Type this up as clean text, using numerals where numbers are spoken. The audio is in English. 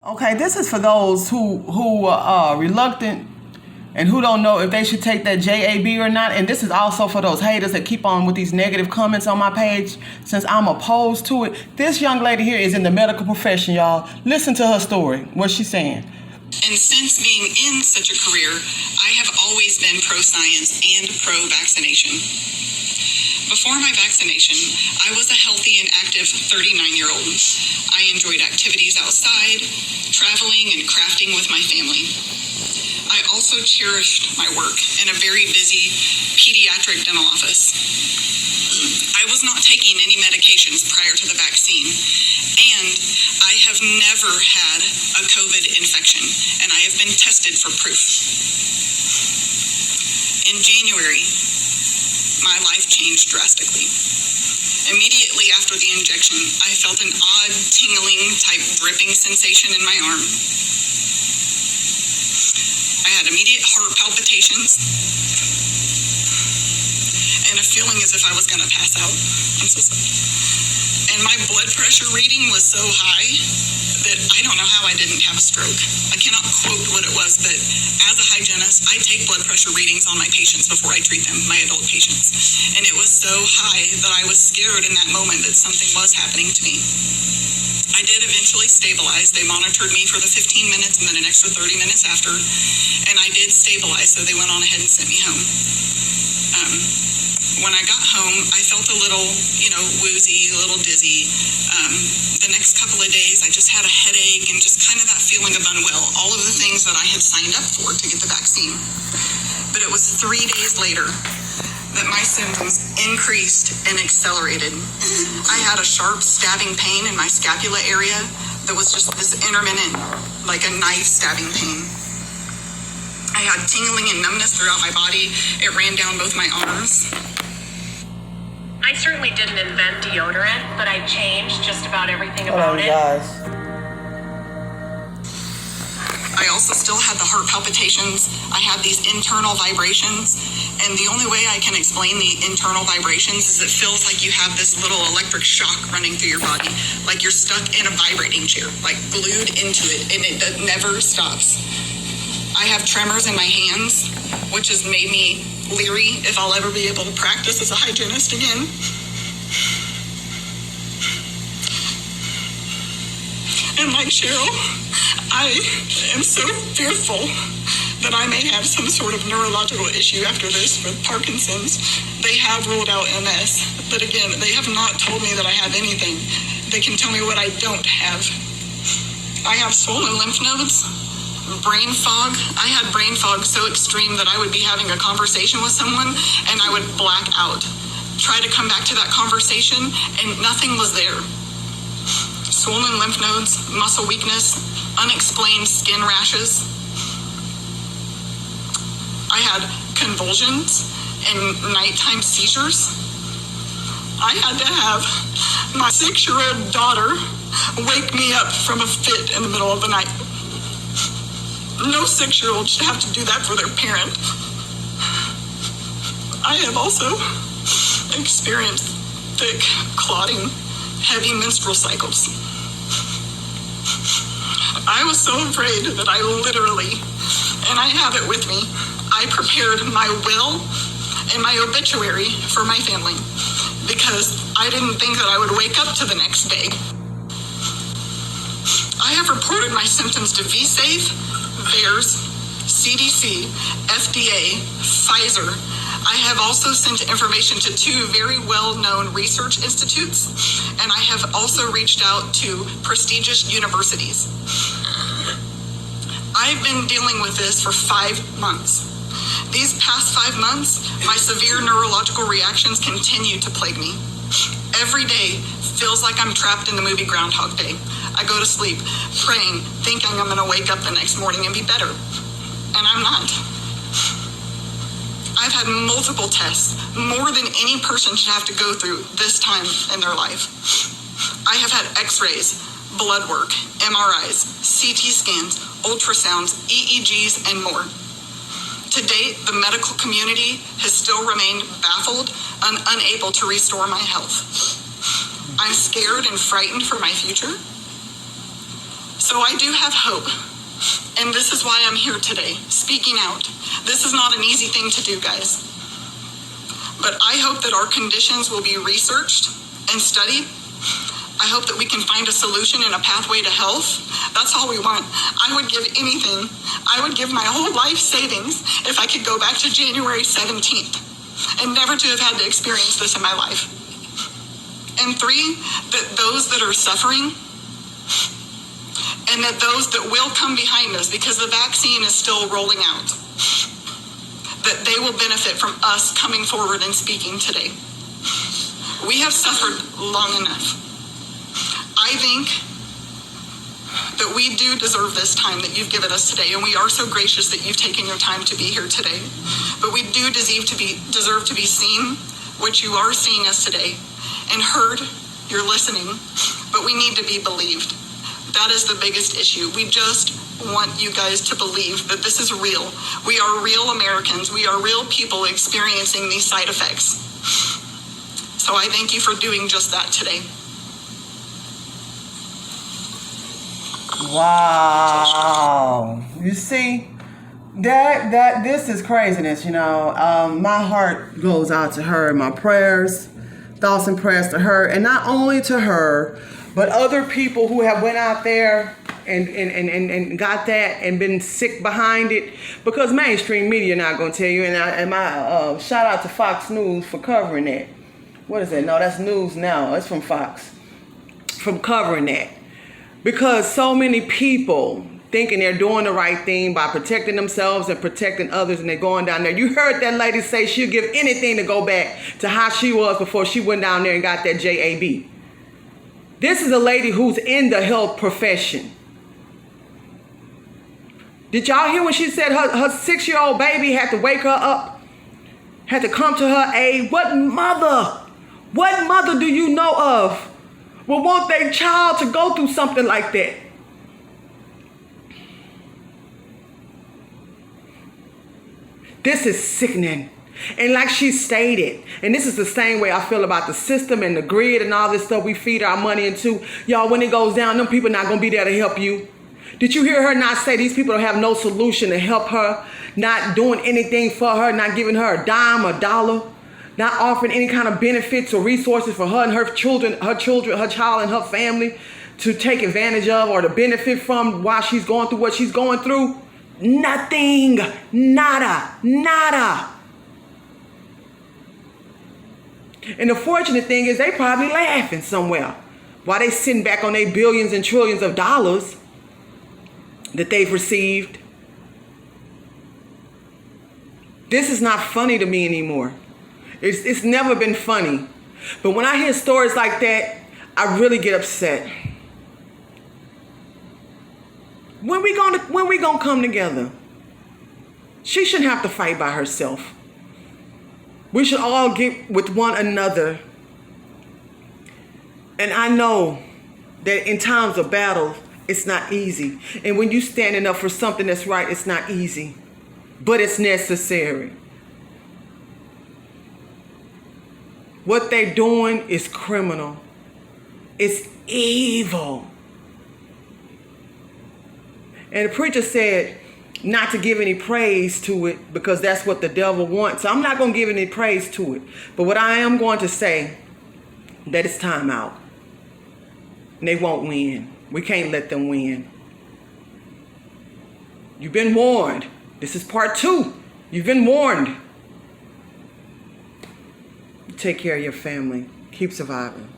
Okay, this is for those who are reluctant and who don't know if they should take that JAB or not. And this is also for those haters that keep on with these negative comments on my page, since I'm opposed to it. This young lady here is in the medical profession, y'all. Listen to her story, what she's saying. And since being in such a career, I have always been pro-science and pro-vaccination. Before my vaccination, I was a healthy and active 39-year-old. I enjoyed activities outside, traveling, and crafting with my family. I also cherished my work in a very busy pediatric dental office. I was not taking any medications prior to the vaccine, and I have never had a COVID infection, and I have been tested for proof. In January, my life changed drastically. Immediately after the injection, I felt an odd tingling type dripping sensation in my arm. I had immediate heart palpitations and a feeling as if I was going to pass out. I'm so sorry. And my blood pressure reading was so high that I don't know how I didn't have a stroke. I cannot quote what it was, but as a hygienist, I take blood pressure readings on my patients before I treat them, my adult patients. And it was so high that I was scared in that moment that something was happening to me. I did eventually stabilize. They monitored me for the 15 minutes and then an extra 30 minutes after. And I did stabilize, so they went on ahead and sent me home. When I got home, I felt a little, woozy, a little dizzy. The next couple of days, I just had a headache and just kind of that feeling of unwell. All of the things that I had signed up for to get the vaccine. But it was 3 days later that my symptoms increased and accelerated. I had a sharp stabbing pain in my scapula area that was just this intermittent, like a knife stabbing pain. I had tingling and numbness throughout my body. It ran down both my arms. I certainly didn't invent deodorant, but I changed just about everything about it. Guys. I also still had the heart palpitations. I had these internal vibrations. And the only way I can explain the internal vibrations is it feels like you have this little electric shock running through your body. Like you're stuck in a vibrating chair, like glued into it, and it never stops. I have tremors in my hands, which has made me leery if I'll ever be able to practice as a hygienist again. And like Cheryl, I am so fearful that I may have some sort of neurological issue after this with Parkinson's. They have ruled out MS, but again, they have not told me that I have anything. They can tell me what I don't have. I have swollen lymph nodes, brain fog. I had brain fog so extreme that I would be having a conversation with someone and I would black out. Try to come back to that conversation and nothing was there. Swollen lymph nodes, muscle weakness, unexplained skin rashes. I had convulsions and nighttime seizures. I had to have my 6-year-old daughter wake me up from a fit in the middle of the night. No 6-year-old should have to do that for their parent. I have also experienced thick, clotting, heavy menstrual cycles. I was so afraid that I literally, and I have it with me, I prepared my will and my obituary for my family because I didn't think that I would wake up to the next day. I have reported my symptoms to VSafe, VAERS, CDC, FDA, Pfizer. I have also sent information to 2 very well-known research institutes, and I have also reached out to prestigious universities. I've been dealing with this for 5 months. These past 5 months, my severe neurological reactions continue to plague me. Every day feels like I'm trapped in the movie Groundhog Day. I go to sleep, praying, thinking I'm going to wake up the next morning and be better. And I'm not. I've had multiple tests, more than any person should have to go through this time in their life. I have had x-rays, blood work, MRIs, CT scans, ultrasounds, EEGs, and more. To date, the medical community has still remained baffled and unable to restore my health. I'm scared and frightened for my future. So I do have hope. And this is why I'm here today, speaking out. This is not an easy thing to do, guys. But I hope that our conditions will be researched and studied. I hope that we can find a solution and a pathway to health. That's all we want. I would give anything. I would give my whole life savings if I could go back to January 17th and never to have had to experience this in my life. And 3, that those that are suffering and that those that will come behind us, because the vaccine is still rolling out, that they will benefit from us coming forward and speaking today. We have suffered long enough. I think that we do deserve this time that you've given us today, and we are so gracious that you've taken your time to be here today. But we do deserve to be seen, which you are seeing us today, and heard. You're listening, but we need to be believed. That is the biggest issue. We just want you guys to believe that this is real. We are real Americans. We are real people experiencing these side effects. So I thank you for doing just that today. Wow. You see, that this is craziness, you know. My heart goes out to her, my prayers, thoughts and prayers to her, and not only to her, but other people who have went out there and got that and been sick behind it, because mainstream media not going to tell you. And my shout out to Fox News for covering that. What is that? No, that's News Now. It's from Fox. From covering that. Because so many people thinking they're doing the right thing by protecting themselves and protecting others, and they're going down there. You heard that lady say she'll give anything to go back to how she was before she went down there and got that JAB. This is a lady who's in the health profession. Did y'all hear when she said her 6-year-old baby had to wake her up, had to come to her aid? What mother do you know of would want their child to go through something like that? This is sickening. And like she stated, and this is the same way I feel about the system and the grid and all this stuff we feed our money into. Y'all, when it goes down, them people not going to be there to help you. Did you hear her not say these people don't have no solution to help her, not doing anything for her, not giving her a dime, a dollar, not offering any kind of benefits or resources for her and her children, her child and her family to take advantage of or to benefit from while she's going through what she's going through? Nothing. Nada. And the fortunate thing is they probably laughing somewhere while they sitting back on their billions and trillions of dollars that they've received. This is not funny to me anymore. It's never been funny. But when I hear stories like that, I really get upset. When we gonna come together? She shouldn't have to fight by herself. We should all get with one another. And I know that in times of battle, it's not easy. And when you're standing up for something that's right, it's not easy. But it's necessary. What they're doing is criminal. It's evil. And the preacher said not to give any praise to it because that's what the devil wants. So I'm not going to give any praise to it. But what I am going to say, that it's time out. And they won't win. We can't let them win. You've been warned. This is part 2. You've been warned. Take care of your family. Keep surviving.